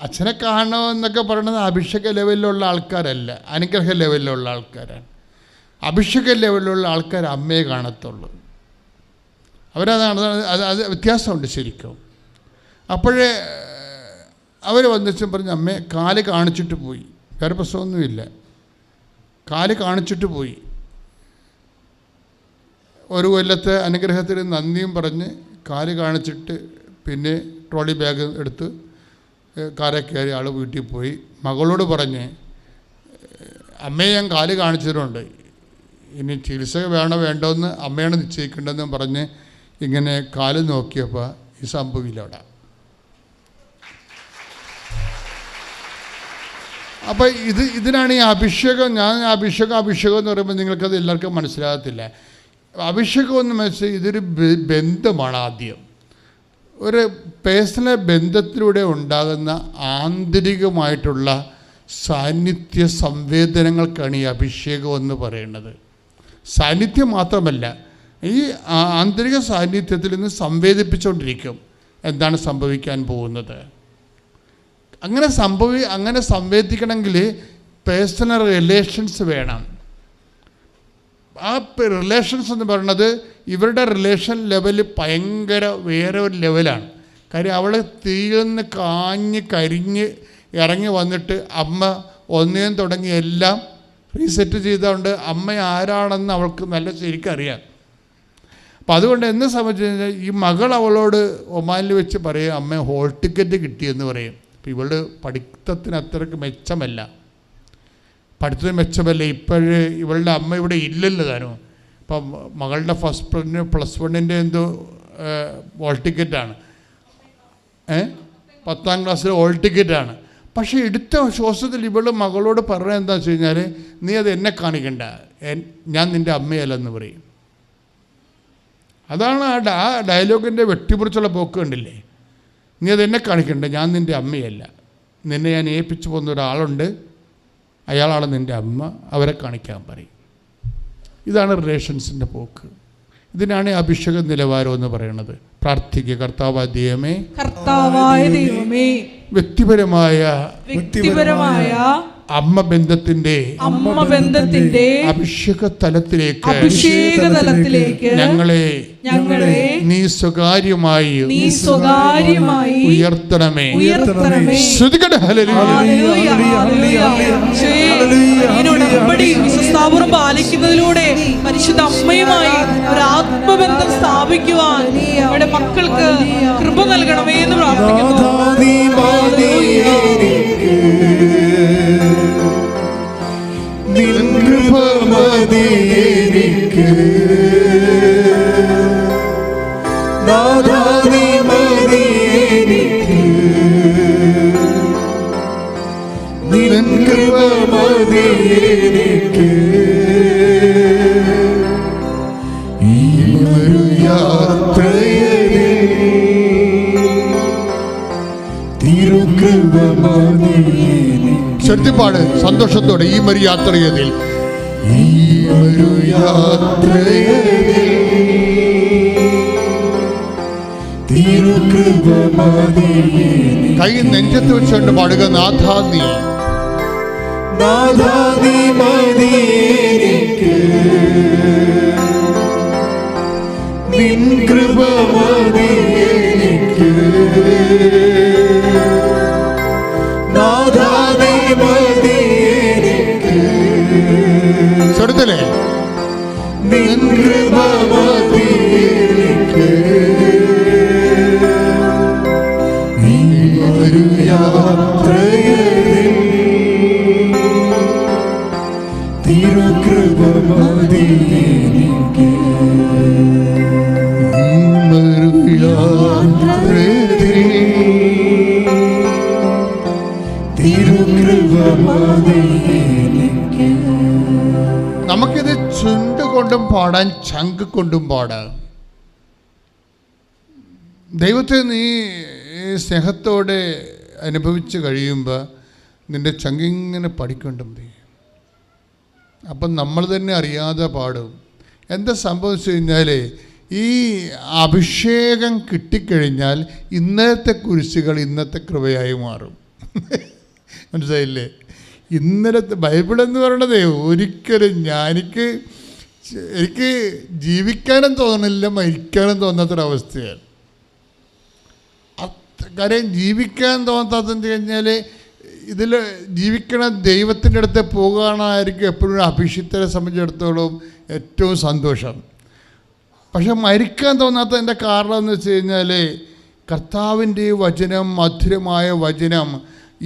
അച്ഛനെ കാണണമെന്നൊക്കെ പറയുന്നത് അഭിഷേക ലെവലിലുള്ള ആൾക്കാരല്ല, അനുഗ്രഹ ലെവലിലുള്ള ആൾക്കാരാണ്. അഭിഷേക ലെവലിലുള്ള ആൾക്കാർ അമ്മയെ കാണത്തുള്ളൂ. അവരതാണ്, അത് വ്യത്യാസമുണ്ട് ശരിക്കും. അപ്പോഴേ അവർ വന്നിച്ചും പറഞ്ഞ് അമ്മേ കാല് കാണിച്ചിട്ട് പോയി, വേറെ പ്രശ്നമൊന്നുമില്ല, കാല് കാണിച്ചിട്ട് പോയി. ഒരു കൊല്ലത്തെ അനുഗ്രഹത്തിന് നന്ദിയും പറഞ്ഞ് കാല് കാണിച്ചിട്ട് പിന്നെ ട്രോളി ബാഗ് എടുത്ത് കാറിൽ കയറി ആൾ വീട്ടിൽ പോയി. മകളോട് പറഞ്ഞ് അമ്മയെ ഞാൻ കാല് കാണിച്ചിട്ടുണ്ട്, ഇനി ചികിത്സ വേണോ വേണ്ടോയെന്ന് അമ്മയാണ് നിശ്ചയിക്കേണ്ടതെന്ന് പറഞ്ഞ് ഇങ്ങനെ കാല് നോക്കിയപ്പോൾ ഈ സംഭവമില്ല അവിടെ. അപ്പോൾ ഇതിനാണ് ഈ അഭിഷേകം. ഞാൻ അഭിഷേകം എന്ന് പറയുമ്പോൾ നിങ്ങൾക്കത് എല്ലാവർക്കും മനസ്സിലാകത്തില്ല. അഭിഷേകം എന്ന് വെച്ചാൽ ഇതൊരു ബന്ധമാണ്. ആദ്യം ഒരു പേഴ്സണൽ ബന്ധത്തിലൂടെ ഉണ്ടാകുന്ന ആന്തരികമായിട്ടുള്ള സാന്നിധ്യ സംവേദനങ്ങൾക്കാണ് ഈ അഭിഷേകം എന്ന് പറയുന്നത്. സാന്നിധ്യം മാത്രമല്ല, ഈ ആന്തരിക സാന്നിധ്യത്തിൽ നിന്ന് സംവേദിപ്പിച്ചുകൊണ്ടിരിക്കും എന്താണ് സംഭവിക്കാൻ പോകുന്നത്. അങ്ങനെ സംവേദിക്കണമെങ്കിൽ പേഴ്സണൽ റിലേഷൻസ് വേണം. ആ റിലേഷൻസ് എന്ന് പറയുന്നത് ഇവരുടെ റിലേഷൻ ലെവല് ഭയങ്കര വേറെ ഒരു ലെവലാണ്. കാര്യം അവൾ തീയിൽ നിന്ന് കരിഞ്ഞ് ഇറങ്ങി വന്നിട്ട് അമ്മ ഒന്നേം തുടങ്ങി എല്ലാം റീസെറ്റ് ചെയ്തുകൊണ്ട് അമ്മ ആരാണെന്ന് അവൾക്ക് നല്ല ശരിക്കും അറിയാം. അപ്പം അതുകൊണ്ട് എന്നെ സംബന്ധിച്ച് കഴിഞ്ഞാൽ ഈ മകൾ അവളോട് ഒമാനിൽ വെച്ച് പറയും അമ്മ ഹോൾ ടിക്കറ്റ് കിട്ടിയെന്ന് പറയും. അപ്പം ഇവളുടെ പഠിത്തത്തിന് അത്രയ്ക്ക് മെച്ചമല്ല, ഇപ്പോഴേ ഇവളുടെ അമ്മ ഇവിടെ ഇല്ലല്ലോ താനും. ഇപ്പം മകളുടെ പ്ലസ് വണ്ണിൻ്റെ എന്തോ ഹോൾ ടിക്കറ്റാണ്, 10ാം ക്ലാസ്സിൽ ഹോൾ ടിക്കറ്റാണ്. പക്ഷേ എടുത്ത ശ്വാസത്തിൽ ഇവള് മകളോട് പറഞ്ഞത് എന്താ വെച്ച് കഴിഞ്ഞാൽ നീ അത് എന്നെ കാണിക്കണ്ട, ഞാൻ നിൻ്റെ അമ്മയല്ലെന്ന് പറയും. അതാണ് ആ ഡയലോഗിൻ്റെ വെട്ടിമുറിച്ചുള്ള പോക്ക് കണ്ടില്ലേ. നീ അതെന്നെ കാണിക്കണ്ട, ഞാൻ നിൻ്റെ അമ്മയല്ല, നിന്നെ ഞാൻ ഏൽപ്പിച്ചു പോകുന്ന ഒരാളുണ്ട്, അയാളാണ് നിൻ്റെ അമ്മ, അവരെ കാണിക്കാൻ പറയും. ഇതാണ് റിലേഷൻസിൻ്റെ പോക്ക്. ഇതിനാണ് അഭിഷേക നിലവാരം എന്ന് പറയുന്നത്. പ്രാർത്ഥിക്കുക, കർത്താവായ ദൈവമേ, വ്യക്തിപരമായ അമ്മ ബന്ധത്തിന്റെ അഭിഷേക തലത്തിലേക്ക് ഞങ്ങളെ നീ സ്വകാര്യമായി ഉയർത്തണമേ. പാലിക്കുന്നതിലൂടെ പരിശുദ്ധ അമ്മയുമായി ഒരു ആത്മബന്ധം സ്ഥാപിക്കുവാൻ നമ്മുടെ മക്കൾക്ക് കൃപ നൽകണമേ എന്ന് പ്രാർത്ഥിക്കുന്നു. ശക്തിപ്പാട് സന്തോഷത്തോടെ ഈ ഒരു യാത്രയിൽ കൈ നെഞ്ചത്ത് വെച്ചുകൊണ്ട് പാടുക, നാഥാ നീ നിൻ കൃപ മതി എനിക്ക്, നാഥാ നീ മതി എനിക്ക്, ചെറുതല്ലേ നിൻ കൃപ മതി എനിക്ക്, ഈ ഒരു യാത്രയിൽ തിരുകൃപ മതി എനിക്ക്, നമുക്കിത് ചുണ്ട് കൊണ്ടും പാടാൻ, ചങ്ക് കൊണ്ടും പാടാം. ദൈവത്തെ നീ സ്നേഹത്തോടെ അനുഭവിച്ച് കഴിയുമ്പോൾ നിൻ്റെ ചങ്കിങ്ങനെ പഠിക്കൊണ്ടും മതി. അപ്പം നമ്മൾ തന്നെ അറിയാതെ പാടും. എന്താ സംഭവിച്ചു കഴിഞ്ഞാൽ ഈ അഭിഷേകം കിട്ടിക്കഴിഞ്ഞാൽ ഇന്നത്തെ കുരിശുകൾ ഇന്നത്തെ കൃപയായി മാറും. മനസ്സിലായില്ലേ? ഇന്നലത്തെ ബൈബിളെന്ന് പറയണത് ഒരിക്കലും എനിക്ക് ജീവിക്കാനും തോന്നണില്ല, മരിക്കാനും തോന്നാത്തൊരവസ്ഥയാണ്. കാര്യം ജീവിക്കാൻ തോന്നാത്തതെന്ന് കഴിഞ്ഞാൽ ഇതിൽ ജീവിക്കണ ദൈവത്തിൻ്റെ അടുത്ത് പോകുകയാണായിരിക്കും എപ്പോഴും അഭിഷിക്തരെ സംബന്ധിച്ചിടത്തോളം ഏറ്റവും സന്തോഷം. പക്ഷെ മരിക്കാൻ തോന്നാത്തതിൻ്റെ കാരണം എന്ന് വെച്ച് കഴിഞ്ഞാൽ കർത്താവിൻ്റെ വചനം, മധുരമായ വചനം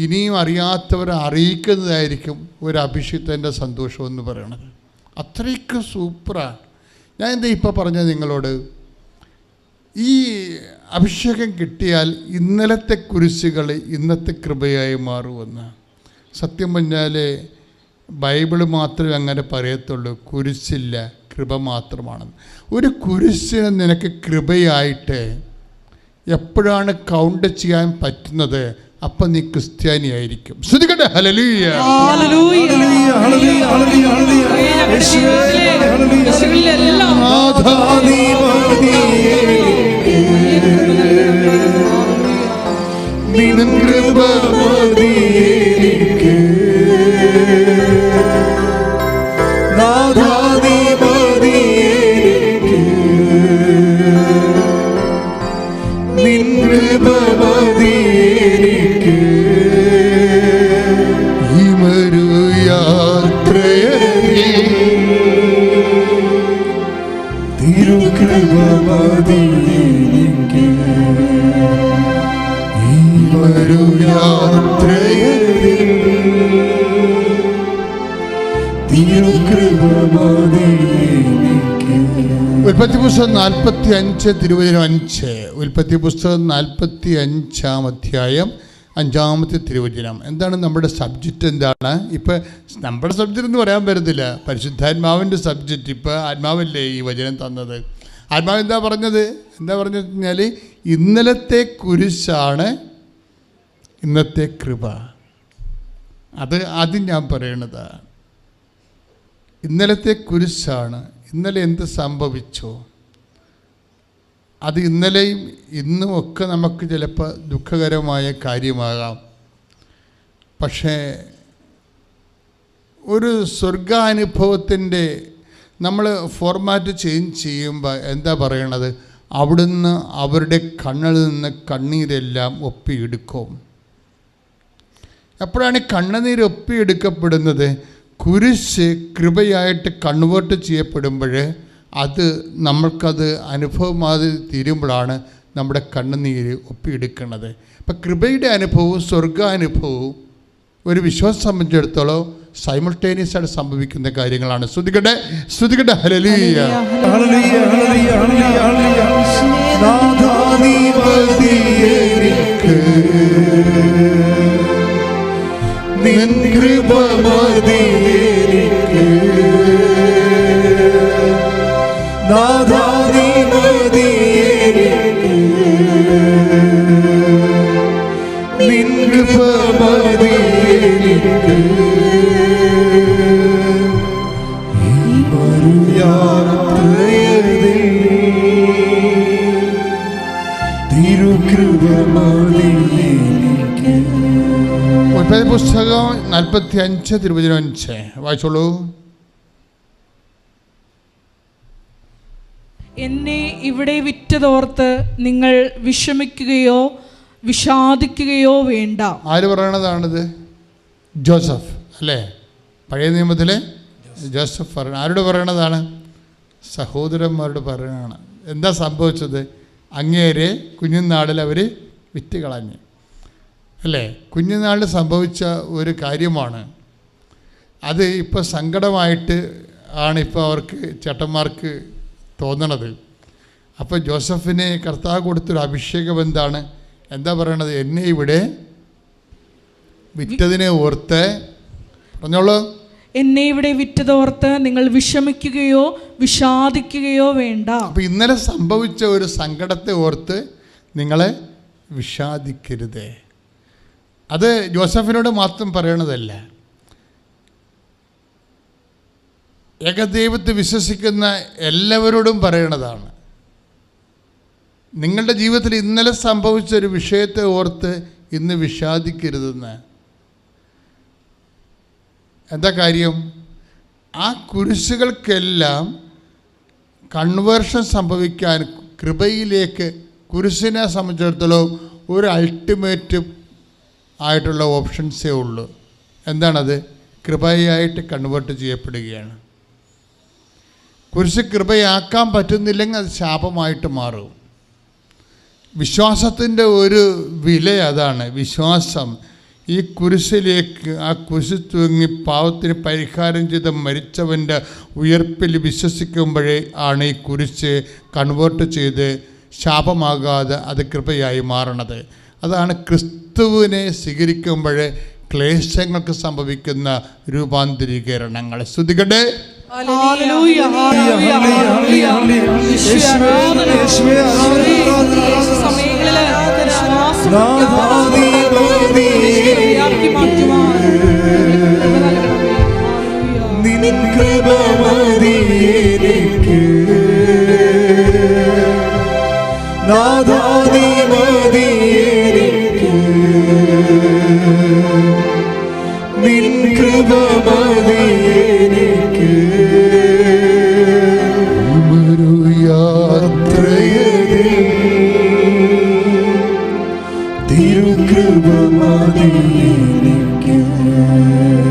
ഇനിയും അറിയാത്തവരെ അറിയിക്കുന്നതായിരിക്കും ഒരു അഭിഷിക്തൻ്റെ സന്തോഷം എന്ന് പറയണത്. അത്രയ്ക്ക് സൂപ്പറാണ്. ഞാൻ എന്താ ഇപ്പോൾ പറഞ്ഞത് നിങ്ങളോട്, ഈ അഭിഷേകം കിട്ടിയാൽ ഇന്നലത്തെ കുരിശുകൾ ഇന്നത്തെ കൃപയായി മാറുമെന്ന്. സത്യം പറഞ്ഞാൽ ബൈബിള് മാത്രമേ അങ്ങനെ പറയത്തുള്ളൂ, കുരിശില്ല, കൃപ മാത്രമാണെന്ന്. ഒരു കുരിശിന് നിനക്ക് കൃപയായിട്ട് എപ്പോഴാണ് കൗണ്ട് ചെയ്യാൻ പറ്റുന്നത്, അപ്പം നീ ക്രിസ്ത്യാനിയായിരിക്കും. ശ്രദ്ധിക്കട്ടെ. Hallelujah, hallelujah, hallelujah, hallelujah. നിൻ കൃപ മതിയെനിക്ക്, നാഥാ നീ മതിയെനിക്ക്, നിൻ കൃപ മതിയെനിക്ക്, ഈ ഒരു യാത്രയെ തിരുകൃപ മതിയെനിക്ക്, ഒരു യാത്രയിൽ ഉൽപ്പത്തി പുസ്തകം 45:5. ഉൽപ്പത്തി പുസ്തകം 45-ാം അധ്യായം 5-ാമത്തെ തിരുവചനം. എന്താണ് നമ്മുടെ സബ്ജക്റ്റ്? എന്താണ് ഇപ്പം നമ്മുടെ സബ്ജക്റ്റ് എന്ന് പറയാൻ പറ്റത്തില്ല, പരിശുദ്ധാത്മാവിൻ്റെ സബ്ജക്റ്റ്. ഇപ്പം ആത്മാവല്ലേ ഈ വചനം തന്നത്. ആത്മാവ് എന്താ പറഞ്ഞത് കഴിഞ്ഞാൽ ഇന്നലത്തെ കുരിശാണ് ഇന്നത്തെ കൃപ. അത് ആദ്യം ഞാൻ പറയണതാണ്. ഇന്നലത്തെ കുരിശാണ്. ഇന്നലെ എന്ത് സംഭവിച്ചോ അത് ഇന്നലെയും ഇന്നും ഒക്കെ നമുക്ക് ചിലപ്പോൾ ദുഃഖകരമായ കാര്യമാകാം. പക്ഷേ ഒരു സ്വർഗാനുഭവത്തിൻ്റെ നമ്മൾ ഫോർമാറ്റ് ചേഞ്ച് ചെയ്യുമ്പോൾ എന്താ പറയണത്, അവിടുന്ന് അവരുടെ കണ്ണിൽ നിന്ന് കണ്ണീരെല്ലാം ഒപ്പിയെടുക്കും. എപ്പോഴാണ് കണ്ണുനീര് ഒപ്പിയെടുക്കപ്പെടുന്നത്? കുരിശ് കൃപയായിട്ട് കൺവേർട്ട് ചെയ്യപ്പെടുമ്പോൾ അത് നമ്മൾക്കത് അനുഭവമാതി തീരുമ്പോഴാണ് നമ്മുടെ കണ്ണുനീര് ഒപ്പിയെടുക്കുന്നത്. അപ്പം കൃപയുടെ അനുഭവവും സ്വർഗാനുഭവവും ഒരു വിശ്വാസം സംബന്ധിച്ചിടത്തോളം സൈമൾട്ടേനിയസ് ആയിട്ട് സംഭവിക്കുന്ന കാര്യങ്ങളാണ്. ശ്രുതികട്ടെ. Hallelujah, hallelujah, hallelujah, hallelujah. നാഥാ നീ മതിയെനിക്ക്, നിൻ കൃപ മതിയെനിക്ക്, നാഥാ നീ മതിയെനിക്ക്, നിൻ കൃപ മതിയെനിക്ക്, ഈ ഒരു യാത്രയിൽ തിരുകൃപ മതിയെനിക്ക്. ഉൽപ്പത്തി പുസ്തകം 45:5 വായിച്ചോളൂ. എന്നെ ഇവിടെ വിറ്റതോർത്ത് നിങ്ങൾ വിഷമിക്കുകയോ വിഷാദിക്കുകയോ വേണ്ട. ആര് പറയണതാണിത്? ജോസഫ് അല്ലേ? പഴയ നിയമത്തിലെ ജോസഫ് പറയണ. ആരോട് പറയണതാണ്? സഹോദരന്മാരോട് പറയണതാണ്. എന്താ സംഭവിച്ചത്? അങ്ങേരെ കുഞ്ഞുനാളിൽ അവർ വിറ്റ് കളഞ്ഞു അല്ലേ? കുഞ്ഞുനാളിൽ സംഭവിച്ച ഒരു കാര്യമാണ് അത്. ഇപ്പോൾ സങ്കടമായിട്ട് ആണിപ്പോൾ അവർക്ക് ചേട്ടന്മാർക്ക് തോന്നണത്. അപ്പോൾ ജോസഫിനെ കർത്താവ് കൊടുത്തൊരു അഭിഷേകം എന്താ പറയണത്? എന്നെ ഇവിടെ വിറ്റതിനെ ഓർത്ത്, പറഞ്ഞോളൂ, എന്നെ ഇവിടെ വിറ്റതോർത്ത് നിങ്ങൾ വിഷമിക്കുകയോ വിഷാദിക്കുകയോ വേണ്ട. അപ്പോൾ ഇന്നലെ സംഭവിച്ച ഒരു സങ്കടത്തെ ഓർത്ത് നിങ്ങളെ വിഷാദിക്കരുത്. അത് ജോസഫിനോട് മാത്രം പറയണതല്ല, ഏകദൈവത്തെ വിശ്വസിക്കുന്ന എല്ലാവരോടും പറയണതാണ്. നിങ്ങളുടെ ജീവിതത്തിൽ ഇന്നലെ സംഭവിച്ച ഒരു വിഷയത്തെ ഓർത്ത് ഇന്ന് വിഷാദിക്കരുതെന്ന്. എന്താ കാര്യം? ആ കുരിശുകൾക്കെല്ലാം കൺവേർഷൻ സംഭവിക്കാൻ കൃപയിലേക്ക് കുരിശിനെ സംബന്ധിച്ചിടത്തോളം ഒരു അൾട്ടിമേറ്റ് ആയിട്ടുള്ള ഓപ്ഷൻസേ ഉള്ളൂ. എന്താണത്? കൃപയായിട്ട് കൺവേർട്ട് ചെയ്യപ്പെടുകയാണ്. കുരിശ് കൃപയാക്കാൻ പറ്റുന്നില്ലെങ്കിൽ അത് ശാപമായിട്ട് മാറും. വിശ്വാസത്തിൻ്റെ ഒരു വില അതാണ്. വിശ്വാസം ഈ കുരിശിലേക്ക്, ആ കുരിശ് തൂങ്ങി പാവത്തിന് പരിഹാരം ചെയ്ത് മരിച്ചവൻ്റെ ഉയർപ്പിൽ വിശ്വസിക്കുമ്പോഴേ ആണ് ഈ കുരിശ് കൺവേർട്ട് ചെയ്ത് ശാപമാകാതെ അത് കൃപയായി മാറണത്. അതാണ് ക്രിസ്തുവിനെ സ്വീകരിക്കുമ്പോൾ ക്ലേശങ്ങൾക്ക് സംഭവിക്കുന്ന രൂപാന്തരീകരണങ്ങൾ. സ്തുതിക്കട്ടെ.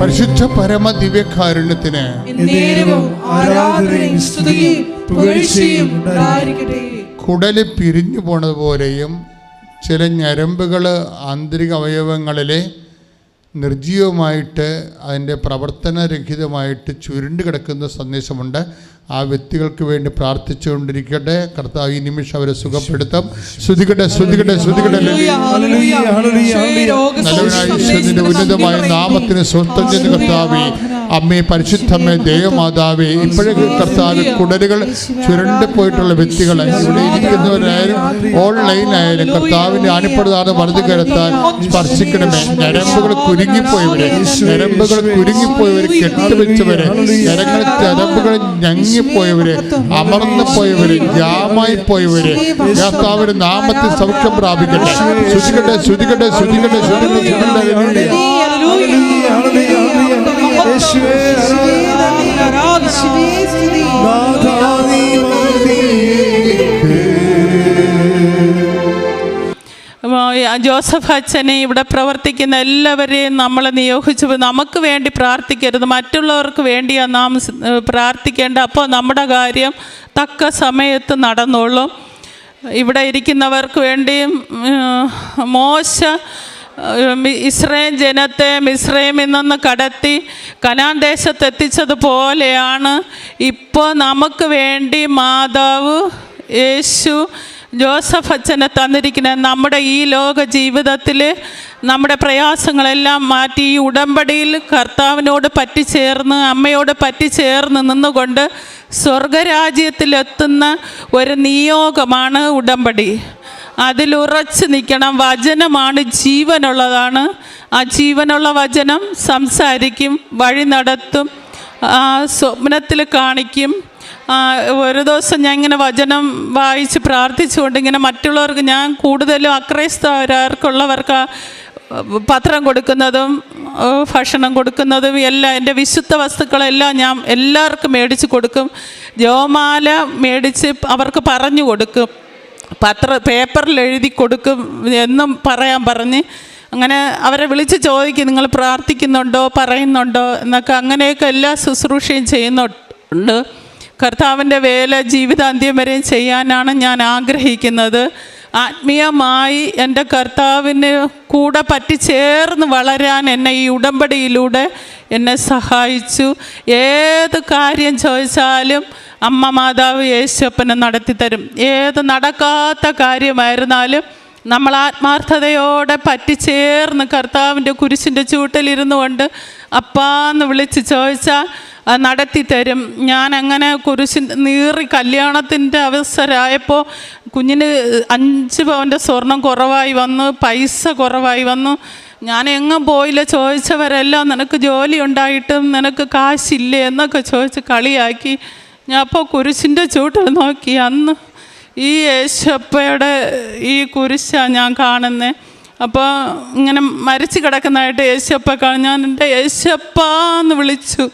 പരിശുദ്ധ പരമ ദിവ്യകാരുണ്യത്തിന് കുടല് പിരിഞ്ഞു പോണതുപോലെയും ചില ഞരമ്പുകൾ ആന്തരിക അവയവങ്ങളിലെ നിർജീവമായിട്ട് അതിൻ്റെ പ്രവർത്തനരഹിതമായിട്ട് ചുരുണ്ട് കിടക്കുന്ന സന്ദേശമുണ്ട്. ആ വ്യക്തികൾക്ക് വേണ്ടി പ്രാർത്ഥിച്ചുകൊണ്ടിരിക്കട്ടെ. കർത്താവ് ഈ നിമിഷം അവരെ സുഖപ്പെടുത്തും. ശ്രുതികട്ടെ, ശ്രുതികട്ടെ, ശ്രുതികട്ടെ. നല്ലവനായ ഉന്നതമായ നാമത്തിന് സ്വന്തം ചെയ്യുന്ന കർത്താവേ, അമ്മേ, പരിശുദ്ധമ്മേ, ദേവമാതാവേ, ഇപ്പോഴേ കർത്താവ് കുടലുകൾ ചുരുണ്ട് പോയിട്ടുള്ള വ്യക്തികൾ ഇവിടെ ഇരിക്കുന്നവരായാലും ഓൺലൈനായാലും കർത്താവിൻ്റെ ആണിപ്പെടുതാണ് വലതു കരത്താൻ സ്പർശിക്കണമേ. ഞരമ്പുകൾ കുരുങ്ങിപ്പോയവരെ, ഞരമ്പുകൾ കുരുങ്ങിപ്പോയവരെ, കെട്ടിവെച്ചവരെ, ഞരമ്പുകൾ ഞങ്ങിപ്പോയവരെ, അമർന്നു പോയവരെ, ജാമായി പോയവരെ കർത്താവിന്റെ നാമത്തിൽ സൗഖ്യം പ്രാപിക്കട്ടെ. ശ്രുതികട്ടെ, ശ്രുതികട്ടെ, ശ്രുതികട്ടെ, ശ്രുതികട്ടെ. ജോസഫ് അച്ഛനെ ഇവിടെ പ്രവർത്തിക്കുന്ന എല്ലാവരെയും നമ്മളെ നിയോഗിച്ചു. നമുക്ക് വേണ്ടി പ്രാർത്ഥിക്കരുത്, മറ്റുള്ളവർക്ക് വേണ്ടിയാണ് നാം പ്രാർത്ഥിക്കേണ്ട. അപ്പോൾ നമ്മുടെ കാര്യം തക്ക സമയത്ത് നടന്നോളും. ഇവിടെ ഇരിക്കുന്നവർക്ക് വേണ്ടിയും മോശ ഇസ്രായേൽ ജനത്തെ മിസ്രൈമിൽ നിന്ന് കടത്തി കനാൻ ദേശത്തെത്തിച്ചതുപോലെയാണ് ഇപ്പോൾ നമുക്ക് വേണ്ടി മാതാവ് യേശു ജോസഫ് അച്ഛനെ തന്നിരിക്കുന്നത്. നമ്മുടെ ഈ ലോക ജീവിതത്തിൽ നമ്മുടെ പ്രയാസങ്ങളെല്ലാം മാറ്റി ഈ ഉടമ്പടിയിൽ കർത്താവിനോട് പറ്റിച്ചേർന്ന് അമ്മയോട് പറ്റിച്ചേർന്ന് നിന്നുകൊണ്ട് സ്വർഗരാജ്യത്തിലെത്തുന്ന ഒരു നിയോഗമാണ് ഉടമ്പടി. അതിലുറച്ച് നിൽക്കണം. വചനമാണ് ജീവനുള്ളതാണ്. ആ ജീവനുള്ള വചനം സംസാരിക്കും, വഴി നടത്തും, സ്വപ്നത്തിൽ കാണിക്കും. ഒരു ദിവസം ഞാൻ ഇങ്ങനെ വചനം വായിച്ച് പ്രാർത്ഥിച്ചുകൊണ്ട് ഇങ്ങനെ മറ്റുള്ളവർക്ക്, ഞാൻ കൂടുതലും അക്രൈസ്തവരാർക്കുള്ളവർക്ക് പത്രം കൊടുക്കുന്നതും ഭക്ഷണം കൊടുക്കുന്നതും എല്ലാം, എൻ്റെ വിശുദ്ധ വസ്തുക്കളെല്ലാം ഞാൻ എല്ലാവർക്കും മേടിച്ച് കൊടുക്കും. ജപമാല മേടിച്ച് അവർക്ക് പറഞ്ഞു കൊടുക്കും, പേപ്പറിൽ എഴുതി കൊടുക്കും എന്നും പറയാൻ പറഞ്ഞ്. അങ്ങനെ അവരെ വിളിച്ച് ചോദിക്കും, നിങ്ങൾ പ്രാർത്ഥിക്കുന്നുണ്ടോ, പറയുന്നുണ്ടോ എന്നൊക്കെ. അങ്ങനെയൊക്കെ എല്ലാ ശുശ്രൂഷയും ചെയ്യുന്നുണ്ട്. കർത്താവിൻ്റെ വേല ജീവിതാന്ത്യം വരെയും ചെയ്യാനാണ് ഞാൻ ആഗ്രഹിക്കുന്നത്. ആത്മീയമായി എൻ്റെ കർത്താവിന് കൂടെ പറ്റിച്ചേർന്ന് വളരാൻ എന്നെ ഈ ഉടമ്പടിയിലൂടെ എന്നെ സഹായിച്ചു. ഏത് കാര്യം ചോദിച്ചാലും അമ്മ മാതാവ് യേശുപ്പനെ നടത്തിത്തരും. ഏത് നടക്കാത്ത കാര്യമായിരുന്നാലും നമ്മൾ ആത്മാർത്ഥതയോടെ പറ്റിച്ചേർന്ന് കർത്താവിൻ്റെ കുരിശിൻ്റെ ചൂട്ടിലിരുന്നു കൊണ്ട് അപ്പാന്ന് വിളിച്ച് ചോദിച്ചാൽ അത് നടത്തിത്തരും. ഞാൻ അങ്ങനെ നീറി കല്യാണത്തിൻ്റെ അവസരമായപ്പോൾ കുഞ്ഞിന് 5 പവൻ്റെ സ്വർണം കുറവായി വന്നു, പൈസ കുറവായി വന്നു. ഞാൻ എങ്ങും പോയില്ല. ചോദിച്ചവരെല്ലാം നിനക്ക് ജോലി ഉണ്ടായിട്ടും നിനക്ക് കാശില്ലേ എന്നൊക്കെ ചോദിച്ച് കളിയാക്കി. ഞാൻ അപ്പോൾ കുരിശിൻ്റെ ചൂട്ടിൽ നോക്കി. അന്ന് ഈ യേശുപ്പയുടെ ഈ കുരിശാണ് ഞാൻ കാണുന്നത്. അപ്പോൾ ഇങ്ങനെ മരിച്ചു കിടക്കുന്നതായിട്ട് യേശപ്പ ഞാൻ എൻ്റെ യേശപ്പാന്ന് വിളിച്ചു.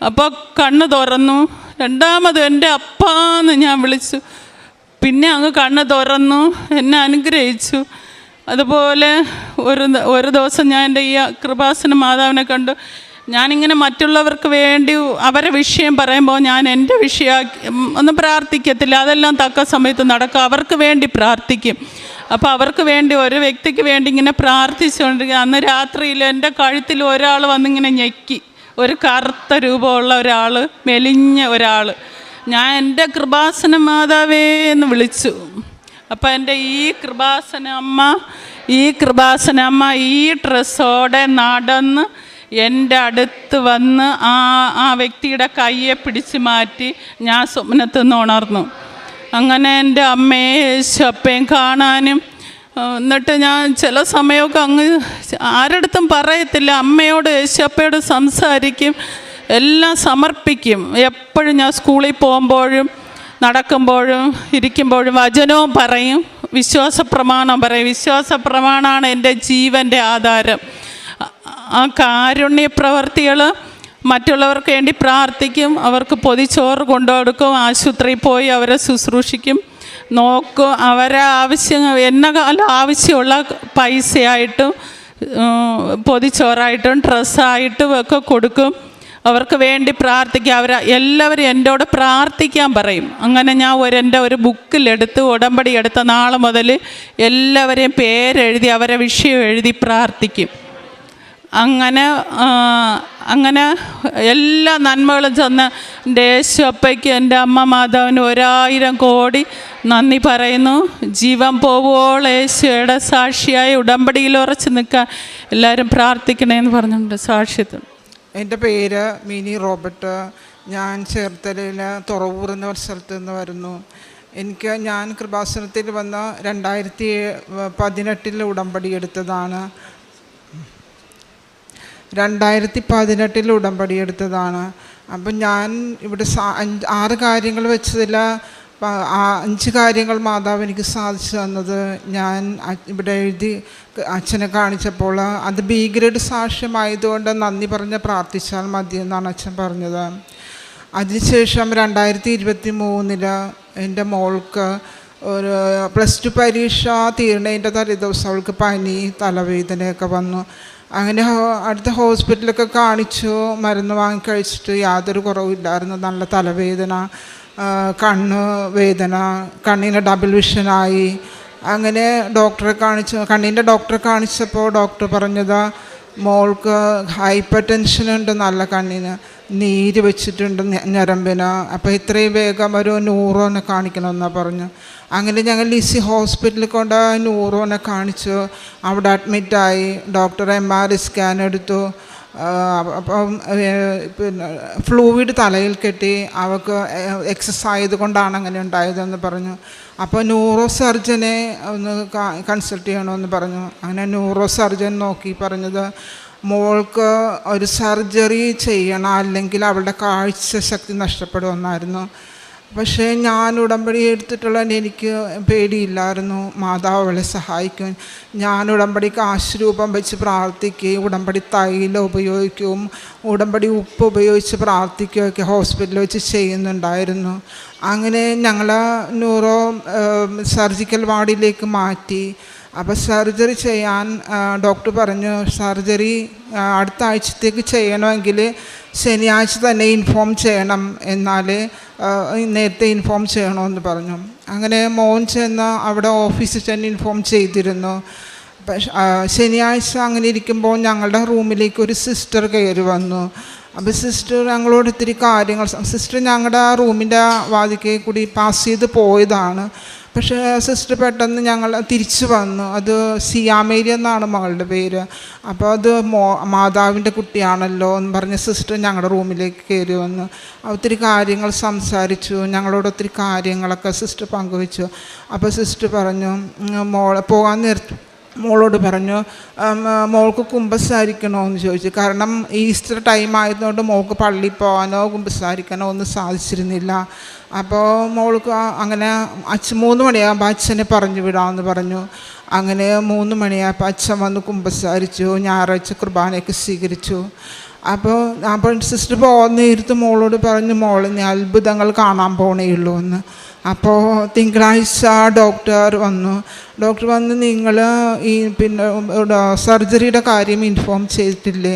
അപ്പോൾ കണ്ണ് തുറന്നു. രണ്ടാമത് എൻ്റെ അപ്പാന്ന് ഞാൻ വിളിച്ചു. പിന്നെ അങ്ങ് കണ്ണ് തുറന്നു, എന്നെ അനുഗ്രഹിച്ചു. അതുപോലെ ഒരു ദിവസം ഞാൻ എൻ്റെ ഈ കൃപാസന മാതാവിനെ കണ്ടു. ഞാനിങ്ങനെ മറ്റുള്ളവർക്ക് വേണ്ടി അവരെ വിഷയം പറയുമ്പോൾ ഞാൻ എൻ്റെ വിഷയമാക്കി ഒന്നും പ്രാർത്ഥിക്കത്തില്ല. അതെല്ലാം തക്ക സമയത്ത് നടക്കും. അവർക്ക് വേണ്ടി പ്രാർത്ഥിക്കും. അപ്പോൾ അവർക്ക് വേണ്ടി ഒരു വ്യക്തിക്ക് വേണ്ടി ഇങ്ങനെ പ്രാർത്ഥിച്ചുകൊണ്ടിരിക്കുക. അന്ന് രാത്രിയിൽ എൻ്റെ കഴുത്തിൽ ഒരാൾ വന്നിങ്ങനെ ഞെക്കി. ഒരു കറുത്ത രൂപമുള്ള ഒരാൾ, മെലിഞ്ഞ ഒരാൾ. ഞാൻ എൻ്റെ കൃപാസന മാതാവേ എന്ന് വിളിച്ചു. അപ്പം എൻ്റെ ഈ കൃപാസന അമ്മ ഈ ഡ്രസ്സോടെ നടന്ന് എൻ്റെ അടുത്ത് വന്ന് ആ വ്യക്തിയുടെ കയ്യെ പിടിച്ച് മാറ്റി ഞാൻ സ്വപ്നത്തിൽ നിന്ന് ഉണർന്നു. അങ്ങനെ എൻ്റെ അമ്മയെ യേശപ്പയും കാണാനും, എന്നിട്ട് ഞാൻ ചില സമയമൊക്കെ അങ്ങ് ആരടുത്തും പറയത്തില്ല, അമ്മയോട് യേശപ്പയോട് സംസാരിക്കും, എല്ലാം സമർപ്പിക്കും. എപ്പോഴും ഞാൻ സ്കൂളിൽ പോകുമ്പോഴും നടക്കുമ്പോഴും ഇരിക്കുമ്പോഴും വചനവും പറയും, വിശ്വാസ പ്രമാണം പറയും. വിശ്വാസ പ്രമാണമാണ് എൻ്റെ ജീവൻ്റെ ആധാരം. ആ കാരുണ്യ പ്രവർത്തികൾ മറ്റുള്ളവർക്ക് വേണ്ടി പ്രാർത്ഥിക്കും. അവർക്ക് പൊതിച്ചോറ് കൊണ്ടുകൊടുക്കും. ആശുപത്രിയിൽ പോയി അവരെ ശുശ്രൂഷിക്കും, നോക്കും. അവരെ എന്ന കാലം ആവശ്യമുള്ള പൈസയായിട്ടും പൊതിച്ചോറായിട്ടും ഡ്രസ്സായിട്ടും ഒക്കെ കൊടുക്കും. അവർക്ക് വേണ്ടി പ്രാർത്ഥിക്കുക. എല്ലാവരും എന്നോട് പ്രാർത്ഥിക്കാൻ പറയും. അങ്ങനെ ഞാൻ എൻ്റെ ഒരു ബുക്കിലെടുത്ത് ഉടമ്പടി എടുത്ത നാൾ മുതൽ എല്ലാവരെയും പേരെഴുതി അവരെ വിഷയം എഴുതി പ്രാർത്ഥിക്കും. അങ്ങനെ എല്ലാ നന്മകളും ചെന്ന് എൻ്റെ യേശുപ്പയ്ക്ക് എൻ്റെ അമ്മ മാതാവിന് 1000 കോടി നന്ദി പറയുന്നു. ജീവൻ പോവുമ്പോൾ യേശുയുടെ സാക്ഷിയായി ഉടമ്പടിയിൽ ഉറച്ചു നിൽക്കാൻ എല്ലാവരും പ്രാർത്ഥിക്കണേന്ന് പറഞ്ഞിട്ടുണ്ട്. സാക്ഷ്യത്തിൽ എൻ്റെ പേര് മിനി റോബർട്ട്. ഞാൻ ചേർത്തലയിൽ തുറവൂർ എന്ന സ്ഥലത്ത് നിന്ന് വരുന്നു. ഞാൻ കൃപാസനത്തിൽ വന്ന 2018 ഉടമ്പടി എടുത്തതാണ്. 2018 ഉടമ്പടി എടുത്തതാണ്. അപ്പം ഞാൻ ഇവിടെ 6 കാര്യങ്ങൾ വെച്ചതിൽ 5 കാര്യങ്ങൾ മാതാവ് എനിക്ക് സാധിച്ചു തന്നത് ഞാൻ ഇവിടെ എഴുതി അച്ഛനെ കാണിച്ചപ്പോൾ അത് ബി ഗ്രേഡ് സാക്ഷ്യമായതുകൊണ്ട് നന്ദി പറഞ്ഞ് പ്രാർത്ഥിച്ചാൽ മതി എന്നാണ് അച്ഛൻ പറഞ്ഞത്. അതിനുശേഷം 2023 എൻ്റെ മോൾക്ക് ഒരു +2 പരീക്ഷ തീർന്നതിൻ്റെ തലേദിവസം അവൾക്ക് പനി, തലവേദനയൊക്കെ വന്നു. അങ്ങനെ അടുത്ത ഹോസ്പിറ്റലൊക്കെ കാണിച്ചു, മരുന്ന് വാങ്ങി കഴിച്ചിട്ട് യാതൊരു കുറവില്ലായിരുന്നു. നല്ല തലവേദന, കണ്ണ് വേദന, കണ്ണിന് ഡബിൾ വിഷനായി. അങ്ങനെ കണ്ണിൻ്റെ ഡോക്ടറെ കാണിച്ചപ്പോൾ ഡോക്ടർ പറഞ്ഞത് മോൾക്ക് ഹൈപ്പർ ടെൻഷനുണ്ട്, നല്ല കണ്ണിന് നീര് വെച്ചിട്ടുണ്ട് ഞരമ്പിന്. അപ്പോൾ ഇത്രയും വേഗം ഒരു ന്യൂറോനെ കാണിക്കണമെന്നാണ് പറഞ്ഞു. അങ്ങനെ ഞങ്ങൾ ലിസി ഹോസ്പിറ്റലിൽ കൊണ്ട് ന്യൂറോനെ കാണിച്ചു. അവിടെ അഡ്മിറ്റായി. ഡോക്ടർ MRI സ്കാൻ എടുത്തു. അപ്പം പിന്നെ ഫ്ലൂയിഡ് തലയിൽ കെട്ടി. അവൾക്ക് എക്സസ് ആയതുകൊണ്ടാണ് അങ്ങനെ ഉണ്ടായതെന്ന് പറഞ്ഞു. അപ്പോൾ ന്യൂറോ സർജനെ ഒന്ന് കൺസൾട്ട് ചെയ്യണമെന്ന് പറഞ്ഞു. അങ്ങനെ ന്യൂറോ സർജൻ നോക്കി പറഞ്ഞത് മോൾക്ക് ഒരു സർജറി ചെയ്യണം, അല്ലെങ്കിൽ അവളുടെ കാഴ്ച ശക്തി നഷ്ടപ്പെടുമെന്നായിരുന്നു. പക്ഷേ ഞാൻ ഉടമ്പടി എടുത്തിട്ടുള്ള എനിക്ക് പേടിയില്ലായിരുന്നു. മാതാവ് അവളെ സഹായിക്കും. ഞാൻ ഉടമ്പടിക്ക് ആശുരൂപം വെച്ച് പ്രാർത്ഥിക്കുകയും ഉടമ്പടി തൈലം ഉപയോഗിക്കുകയും ഉടമ്പടി ഉപ്പ് ഉപയോഗിച്ച് പ്രാർത്ഥിക്കുകയൊക്കെ ഹോസ്പിറ്റലിൽ വെച്ച് ചെയ്യുന്നുണ്ടായിരുന്നു. അങ്ങനെ ഞങ്ങൾ ന്യൂറോ സർജിക്കൽ വാർഡിലേക്ക് മാറ്റി. അപ്പോൾ സർജറി ചെയ്യാൻ ഡോക്ടർ പറഞ്ഞു, സർജറി അടുത്ത ആഴ്ചത്തേക്ക് ചെയ്യണമെങ്കിൽ ശനിയാഴ്ച തന്നെ ഇൻഫോം ചെയ്യണം, എന്നാൽ നേരത്തെ ഇൻഫോം ചെയ്യണമെന്ന് പറഞ്ഞു. അങ്ങനെ മോൻ ചെന്ന് അവിടെ ഓഫീസിൽ തന്നെ ഇൻഫോം ചെയ്തിരുന്നു. പക്ഷേ ശനിയാഴ്ച അങ്ങനെ ഇരിക്കുമ്പോൾ ഞങ്ങളുടെ റൂമിലേക്ക് ഒരു സിസ്റ്റർ കയറി വന്നു. അപ്പോൾ സിസ്റ്റർ ഞങ്ങളോട് ഒത്തിരി കാര്യങ്ങൾ, സിസ്റ്റർ ഞങ്ങളുടെ റൂമിൻ്റെ വാതിക്കൽ കൂടി പാസ് ചെയ്ത് പോയതാണ്. പക്ഷേ സിസ്റ്റർ പെട്ടെന്ന് ഞങ്ങൾ തിരിച്ചു വന്നു. അത് സിയാമേരി എന്നാണ് മകളുടെ പേര്. അപ്പോൾ അത് മാതാവിൻ്റെ കുട്ടിയാണല്ലോ എന്ന് പറഞ്ഞ് സിസ്റ്റർ ഞങ്ങളുടെ റൂമിലേക്ക് കയറി വന്നു. ഒത്തിരി കാര്യങ്ങൾ സംസാരിച്ചു. ഞങ്ങളോട് ഒത്തിരി കാര്യങ്ങളൊക്കെ സിസ്റ്റർ പങ്കുവച്ചു. അപ്പോൾ സിസ്റ്റർ പറഞ്ഞു, പോകാൻ നേരത്തെ മോളോട് പറഞ്ഞു, മോൾക്ക് കുമ്പസാരിക്കണോ എന്ന് ചോദിച്ചു. കാരണം ഈസ്റ്റർ ടൈം ആയതുകൊണ്ട് മോൾക്ക് പള്ളിയിൽ പോകാനോ കുമ്പസാരിക്കാനോ ഒന്നും സാധിച്ചിരുന്നില്ല. അപ്പോൾ മോൾക്ക് അങ്ങനെ 3 മണിയാകുമ്പോൾ അച്ഛനെ പറഞ്ഞു വിടാമെന്ന് പറഞ്ഞു. അങ്ങനെ 3 മണിയായപ്പോൾ അച്ഛൻ വന്ന് കുമ്പസാരിച്ചു. ഞായറാഴ്ച കുർബാനയൊക്കെ സ്വീകരിച്ചു. അപ്പോൾ സിസ്റ്റർ പോകുന്നേരത്ത് മോളോട് പറഞ്ഞു, മോളെ നീ അത്ഭുതങ്ങൾ കാണാൻ പോണേ ഉള്ളൂ എന്ന്. അപ്പോൾ തിങ്കളാഴ്ച ഡോക്ടർ വന്ന് നിങ്ങൾ ഈ സർജറിയുടെ കാര്യം ഇൻഫോം ചെയ്തിട്ടില്ലേ,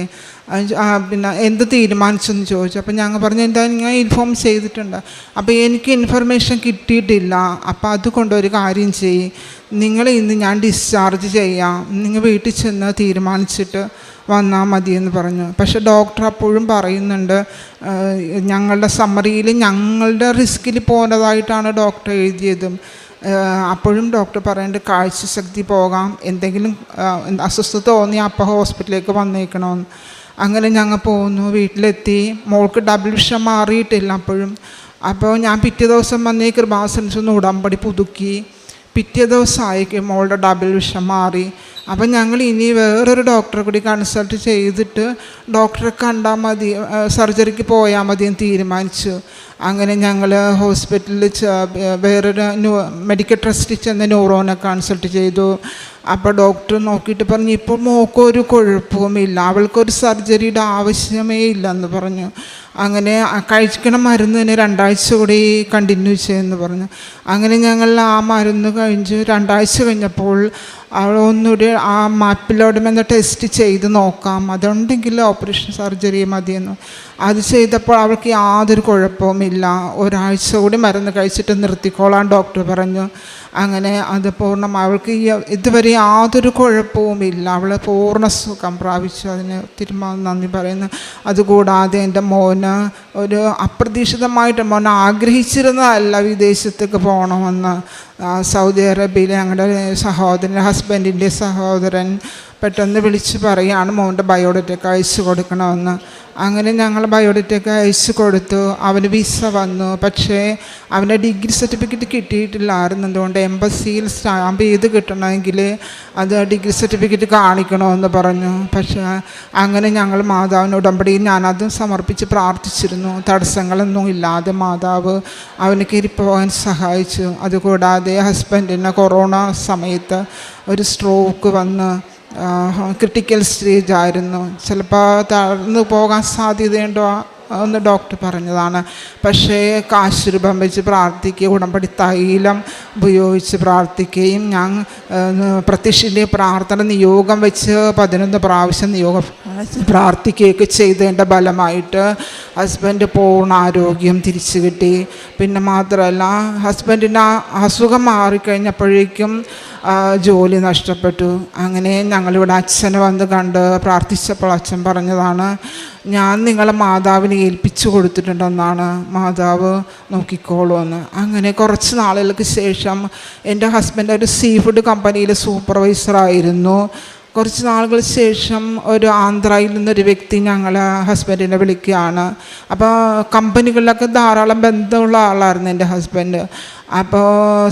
എന്ത് തീരുമാനിച്ചെന്ന് ചോദിച്ചു. അപ്പോൾ ഞങ്ങൾ പറഞ്ഞു എന്തായാലും ഞാൻ ഇൻഫോം ചെയ്തിട്ടുണ്ട്, അപ്പോൾ എനിക്ക് ഇൻഫർമേഷൻ കിട്ടിയിട്ടില്ല. അപ്പോൾ അതുകൊണ്ടൊരു കാര്യം ചെയ്യും, ഇന്ന് ഞാൻ ഡിസ്ചാർജ് ചെയ്യാം, നിങ്ങൾ വീട്ടിൽ ചെന്ന് തീരുമാനിച്ചിട്ട് വന്നാൽ മതിയെന്ന് പറഞ്ഞു. പക്ഷേ ഡോക്ടർ അപ്പോഴും പറയുന്നുണ്ട്, ഞങ്ങളുടെ സമ്മറിയിൽ ഞങ്ങളുടെ റിസ്കിൽ പോകുന്നതായിട്ടാണ് ഡോക്ടർ എഴുതിയതും. അപ്പോഴും ഡോക്ടർ പറയേണ്ടത് കാഴ്ചശക്തി പോകാം, എന്തെങ്കിലും അസ്വസ്ഥത തോന്നി അപ്പോൾ ഹോസ്പിറ്റലിലേക്ക് വന്നേക്കണമെന്ന്. അങ്ങനെ ഞങ്ങൾ പോന്നു. വീട്ടിലെത്തി. മോൾക്ക് ഡബിൾ വിഷം മാറിയിട്ടില്ല അപ്പോഴും. അപ്പോൾ ഞാൻ പിറ്റേ ദിവസം വന്നേ കൃപാസനത്തിൽ ഉടമ്പടി പുതുക്കി. പിറ്റേ ദിവസമായിരിക്കും മോളുടെ ഡബിൾ വിഷം മാറി. അപ്പം ഞങ്ങൾ ഇനി വേറൊരു ഡോക്ടറെ കൂടി കൺസൾട്ട് ചെയ്തിട്ട് ഡോക്ടറെ കണ്ടാൽ മതി, സർജറിക്ക് പോയാൽ മതി എന്ന് തീരുമാനിച്ചു. അങ്ങനെ ഞങ്ങൾ ഹോസ്പിറ്റലിൽ വേറൊരു മെഡിക്കൽ ട്രസ്റ്റിൽ ചെന്ന് ന്യൂറോനെ കൺസൾട്ട് ചെയ്തു. അപ്പോൾ ഡോക്ടർ നോക്കിയിട്ട് പറഞ്ഞു, ഇപ്പോൾ മോക്കൊരു കുഴപ്പവുമില്ല, അവൾക്കൊരു സർജറിയുടെ ആവശ്യമേ ഇല്ലെന്ന് പറഞ്ഞു. അങ്ങനെ കഴിക്കണ മരുന്നിന് 2 ആഴ്ച കൂടി കണ്ടിന്യൂ ചെയ്യുമെന്ന് പറഞ്ഞു. അങ്ങനെ ഞങ്ങൾ ആ മരുന്ന് കഴിഞ്ഞ് 2 ആഴ്ച കഴിഞ്ഞപ്പോൾ അവൾ ഒന്നുകൂടി ആ മാപ്പിലോടുമെന്ന് ടെസ്റ്റ് ചെയ്ത് നോക്കാം, അതുണ്ടെങ്കിൽ ഓപ്പറേഷൻ സർജറി മതിയെന്ന്. അത് ചെയ്തപ്പോൾ അവൾക്ക് യാതൊരു കുഴപ്പവുമില്ല. 1 ആഴ്ച കൂടി മരുന്ന് കഴിച്ചിട്ട് നിർത്തിക്കോളാൻ ഡോക്ടർ പറഞ്ഞു. അങ്ങനെ അത് അവൾക്ക് ഇതുവരെ യാതൊരു കുഴപ്പവുമില്ല, അവൾ പൂർണ്ണ സുഖം പ്രാപിച്ചു. അതിന് ഒത്തിരി നന്ദി പറയുന്നു. അതുകൂടാതെ എൻ്റെ മോന് ഒരു അപ്രതീക്ഷിതമായിട്ട് മോൻ ആഗ്രഹിച്ചിരുന്നതല്ല വിദേശത്തേക്ക് പോകണമെന്ന്. സൗദി അറേബ്യയിലെ ഞങ്ങളുടെ ഹസ്ബൻഡിൻ്റെ സഹോദരൻ പെട്ടെന്ന് വിളിച്ച് പറയുകയാണ് മോൻ്റെ ബയോഡേറ്റയൊക്കെ അയച്ചു കൊടുക്കണമെന്ന്. അങ്ങനെ ഞങ്ങൾ ബയോഡേറ്റയൊക്കെ അയച്ചു കൊടുത്തു. അവന് വിസ വന്നു. പക്ഷേ അവൻ്റെ ഡിഗ്രി സർട്ടിഫിക്കറ്റ് കിട്ടിയിട്ടില്ലായിരുന്നു. അതുകൊണ്ട് എംബസിയിൽ സ്റ്റാമ്പ് ചെയ്ത് കിട്ടണമെങ്കിൽ അത് ഡിഗ്രി സർട്ടിഫിക്കറ്റ് കാണിക്കണമെന്ന് പറഞ്ഞു. പക്ഷേ അങ്ങനെ ഞങ്ങൾ മാതാവിന് ഉടമ്പടിയിൽ ഞാനതും സമർപ്പിച്ച് പ്രാർത്ഥിച്ചിരുന്നു. തടസ്സങ്ങളൊന്നും ഇല്ലാതെ മാതാവ് അവന് കയറിപ്പോകാൻ സഹായിച്ചു. അതുകൂടാതെ ഹസ്ബൻഡിന് കൊറോണ സമയത്ത് ഒരു സ്ട്രോക്ക് വന്ന് ക്രിട്ടിക്കൽ സ്റ്റേജ് ആയിരുന്നു. ചിലപ്പോൾ തളർന്നു പോകാൻ സാധ്യതയുണ്ടോ എന്ന് ഡോക്ടർ പറഞ്ഞതാണ്. പക്ഷേ കാശ് രൂപം വെച്ച് പ്രാർത്ഥിക്കുകയും ഉടമ്പടി തൈലം ഉപയോഗിച്ച് പ്രാർത്ഥിക്കുകയും ഞാൻ പ്രത്യക്ഷൻ്റെ പ്രാർത്ഥന നിയോഗം വെച്ച് 11 പ്രാവശ്യം നിയോഗം പ്രാർത്ഥിക്കുകയൊക്കെ ചെയ്തതിൻ്റെ ഫലമായിട്ട് ഹസ്ബൻഡ് പൂർണ്ണ ആരോഗ്യം തിരിച്ചു കിട്ടി. പിന്നെ മാത്രമല്ല ഹസ്ബൻഡിന് അസുഖം മാറിക്കഴിഞ്ഞപ്പോഴേക്കും ജോലി നഷ്ടപ്പെട്ടു. അങ്ങനെ ഞങ്ങളിവിടെ അച്ഛനെ വന്ന് കണ്ട് പ്രാർത്ഥിച്ചപ്പോൾ അച്ഛൻ പറഞ്ഞതാണ്, ഞാൻ നിങ്ങളെ മാതാവിനെ ഏൽപ്പിച്ചു കൊടുത്തിട്ടുണ്ടെന്നാണ്, മാതാവ് നോക്കിക്കോളുമെന്ന്. അങ്ങനെ കുറച്ച് നാളുകൾക്ക് ശേഷം എൻ്റെ ഹസ്ബൻഡ് ഒരു സീ ഫുഡ് കമ്പനിയിൽ സൂപ്പർവൈസറായിരുന്നു. കുറച്ച് നാളുകൾ ശേഷം ഒരു ആന്ധ്രയിൽ നിന്നൊരു വ്യക്തി ഞങ്ങളെ ഹസ്ബൻഡിനെ വിളിക്കുകയാണ്. അപ്പോൾ കമ്പനികളിലൊക്കെ ധാരാളം ബന്ധമുള്ള ആളായിരുന്നു എൻ്റെ ഹസ്ബൻഡ്. അപ്പോൾ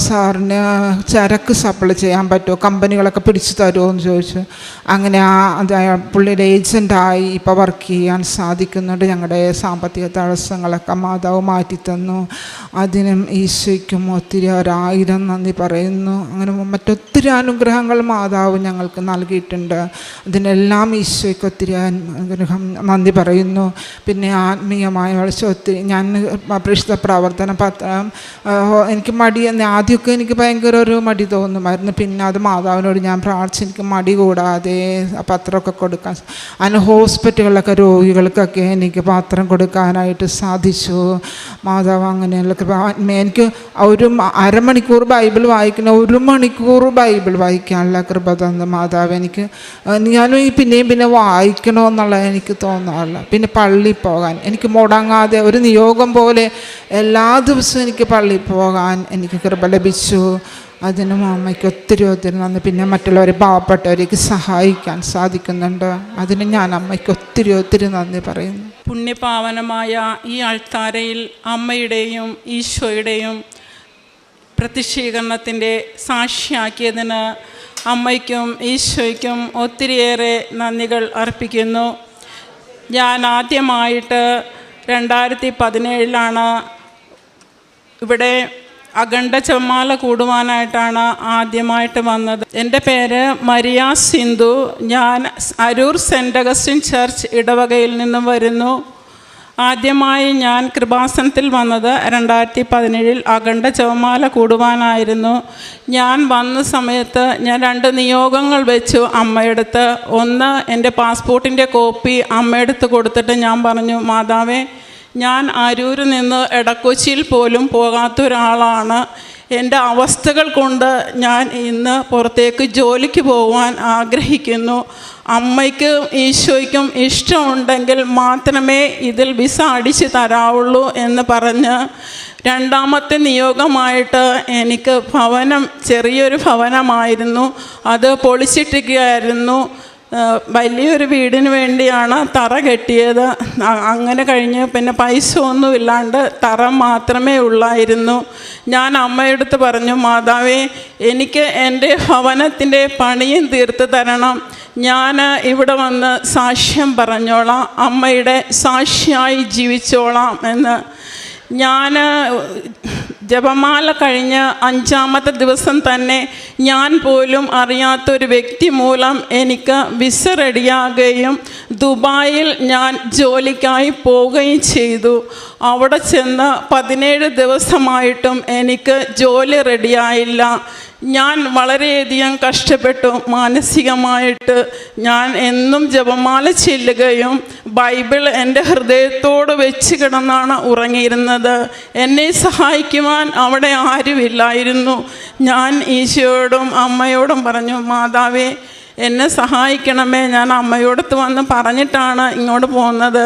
സാറിന് ചരക്ക് സപ്ലൈ ചെയ്യാൻ പറ്റുമോ, കമ്പനികളൊക്കെ പിടിച്ചു തരുമോ എന്ന് ചോദിച്ചു. അങ്ങനെ പുള്ളിയുടെ ഏജൻ്റായി ഇപ്പോൾ വർക്ക് ചെയ്യാൻ സാധിക്കുന്നുണ്ട്. ഞങ്ങളുടെ സാമ്പത്തിക തടസ്സങ്ങളൊക്കെ മാതാവ് മാറ്റിത്തന്നു. അതിനും ഈശോയ്ക്കും ഒത്തിരി 1000 നന്ദി പറയുന്നു. അങ്ങനെ മറ്റൊത്തിരി അനുഗ്രഹങ്ങൾ മാതാവ് ഞങ്ങൾക്ക് നൽകിയിട്ടുണ്ട്. അതിനെല്ലാം ഈശോയ്ക്ക് ഒത്തിരി അനുഗ്രഹം നന്ദി പറയുന്നു. പിന്നെ ആത്മീയമായ വളർച്ച ഒത്തിരി ഞാൻ പരിശുദ്ധ പ്രവർത്തന പത്രം എനിക്ക് മടി, ആദ്യമൊക്കെ എനിക്ക് ഭയങ്കര ഒരു മടി തോന്നുമായിരുന്നു. പിന്നെ അത് മാതാവിനോട് ഞാൻ പ്രാർത്ഥിച്ച് എനിക്ക് മടി കൂടാതെ പത്രമൊക്കെ കൊടുക്കാൻ, അതിന് ഹോസ്പിറ്റലുകളിലൊക്കെ രോഗികൾക്കൊക്കെ എനിക്ക് പത്രം കൊടുക്കാനായിട്ട് സാധിച്ചു. മാതാവ് അങ്ങനെയുള്ള എനിക്ക് ഒരു അരമണിക്കൂർ ബൈബിൾ വായിക്കുന്ന 1 മണിക്കൂർ ബൈബിൾ വായിക്കാനുള്ള കൃപ തന്ന മാതാവ് എനിക്ക്. ഞാനും ഈ പിന്നെ വായിക്കണമെന്നുള്ള എനിക്ക് തോന്നാറില്ല. പിന്നെ പള്ളിയിൽ പോകാൻ എനിക്ക് മുടങ്ങാതെ ഒരു നിയോഗം പോലെ എല്ലാ ദിവസവും എനിക്ക് പള്ളിയിൽ പോകാൻ എനിക്ക് കൃപ ലഭിച്ചു. അതിനും അമ്മയ്ക്ക് ഒത്തിരി നന്ദി. പിന്നെ മറ്റുള്ളവരെ പാവപ്പെട്ടവരേക്ക് സഹായിക്കാൻ സാധിക്കുന്നുണ്ട്. അതിന് ഞാൻ അമ്മയ്ക്ക് ഒത്തിരി നന്ദി പറയുന്നു. പുണ്യപാവനമായ ഈ അൾത്താരയിൽ അമ്മയുടെയും ഈശോയുടെയും പ്രത്യക്ഷീകരണത്തിൻ്റെ സാക്ഷിയാക്കിയതിന് അമ്മയ്ക്കും ഈശോയ്ക്കും ഒത്തിരിയേറെ നന്ദികൾ അർപ്പിക്കുന്നു. ഞാൻ ആദ്യമായിട്ട് 2017 ഇവിടെ അഖണ്ഡ ജപമാല കൂടുവാനായിട്ടാണ് ആദ്യമായിട്ട് വന്നത്. എൻ്റെ പേര് മരിയ സിന്ധു. ഞാൻ അരൂർ സെൻറ്റ് അഗസ്റ്റിൻ ചർച്ച് ഇടവകയിൽ നിന്നും വരുന്നു. ആദ്യമായി ഞാൻ കൃപാസനത്തിൽ വന്നത് 2017 അഖണ്ഡ ജപമാല കൂടുവാനായിരുന്നു. ഞാൻ വന്ന സമയത്ത് ഞാൻ 2 നിയോഗങ്ങൾ വെച്ചു അമ്മയെടുത്ത്. ഒന്ന്, എൻ്റെ പാസ്പോർട്ടിൻ്റെ കോപ്പി അമ്മയെടുത്ത് കൊടുത്തിട്ട് ഞാൻ പറഞ്ഞു, മാതാവേ, ഞാൻ അരൂരിൽ നിന്ന് എടക്കൊച്ചിയിൽ പോലും പോകാത്ത ഒരാളാണ്. എൻ്റെ അവസ്ഥകൾ കൊണ്ട് ഞാൻ ഇന്ന് പുറത്തേക്ക് ജോലിക്ക് പോകാൻ ആഗ്രഹിക്കുന്നു. അമ്മയ്ക്കും ഈശോയ്ക്കും ഇഷ്ടമുണ്ടെങ്കിൽ മാത്രമേ ഇതിൽ വിസ അടിച്ച് തരാവുള്ളൂ എന്ന് പറഞ്ഞ് രണ്ടാമത്തെ നിയോഗമായിട്ട് എനിക്ക് ചെറിയൊരു ഭവനമായിരുന്നു, അത് പൊളിച്ചിട്ടിരിക്കുകയായിരുന്നു. വലിയൊരു വീടിന് വേണ്ടിയാണ് തറ കെട്ടിയത്. അങ്ങനെ കഴിഞ്ഞ് പിന്നെ പൈസ ഒന്നുമില്ലാണ്ട് തറ മാത്രമേ ഉള്ളായിരുന്നു. ഞാൻ അമ്മയെടുത്ത് പറഞ്ഞു, മാതാവേ, എനിക്ക് എൻ്റെ ഭവനത്തിൻ്റെ പണിയും തീർത്ത് തരണം. ഞാൻ ഇവിടെ വന്ന് സാക്ഷ്യം പറഞ്ഞോളാം, അമ്മയുടെ സാക്ഷിയായി ജീവിച്ചോളാം എന്ന്. ഞാൻ ജപമാല കഴിഞ്ഞ് 5-ാമത്തെ ദിവസം തന്നെ ഞാൻ പോലും അറിയാത്തൊരു വ്യക്തി മൂലം എനിക്ക് വിസ റെഡിയാകുകയും ദുബായിൽ ഞാൻ ജോലിക്കായി പോവുകയും ചെയ്തു. അവിടെ ചെന്ന് 17 ദിവസമായിട്ടും എനിക്ക് ജോലി റെഡിയായില്ല. ഞാൻ വളരെയധികം കഷ്ടപ്പെട്ടു മാനസികമായിട്ട്. ഞാൻ എന്നും ജപമാല ചെല്ലുകയും ബൈബിൾ എൻ്റെ ഹൃദയത്തോട് വെച്ച് കിടന്നാണ് ഉറങ്ങിയിരുന്നത്. എന്നെ സഹായിക്കുവാൻ അവിടെ ആരുമില്ലായിരുന്നു. ഞാൻ ഈശോയോടും അമ്മയോടും പറഞ്ഞു, മാതാവേ, എന്നെ സഹായിക്കണമേ. ഞാൻ അമ്മയോടത്ത് വന്ന് പറഞ്ഞിട്ടാണ് ഇങ്ങോട്ട് പോകുന്നത്.